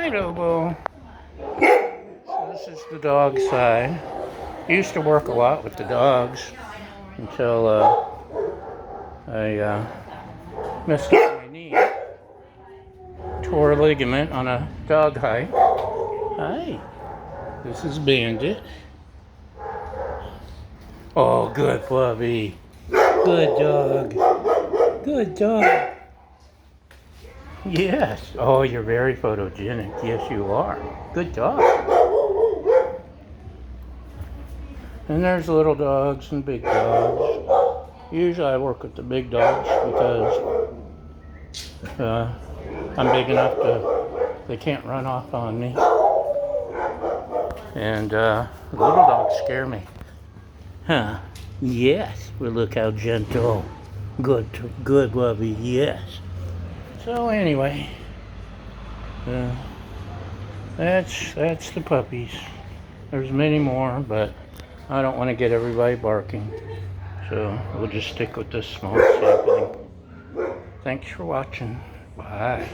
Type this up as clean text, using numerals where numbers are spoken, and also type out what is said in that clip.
Hi, Lobo. So this is the dog side. I used to work a lot with the dogs until I messed up my knee. Tore a ligament on a dog hike. Hi, this is Bandit. Oh, good puppy. Good dog. Good dog. Yes. Oh, you're very photogenic. Yes, you are. Good dog. And there's little dogs and big dogs. Usually I work with the big dogs because I'm big enough they can't run off on me. And little dogs scare me. Huh? Yes. Well, look how gentle. Good, Lovey. Yes. So anyway, that's the puppies. There's many more, but I don't want to get everybody barking. So we'll just stick with this small sampling. Thanks for watching. Bye.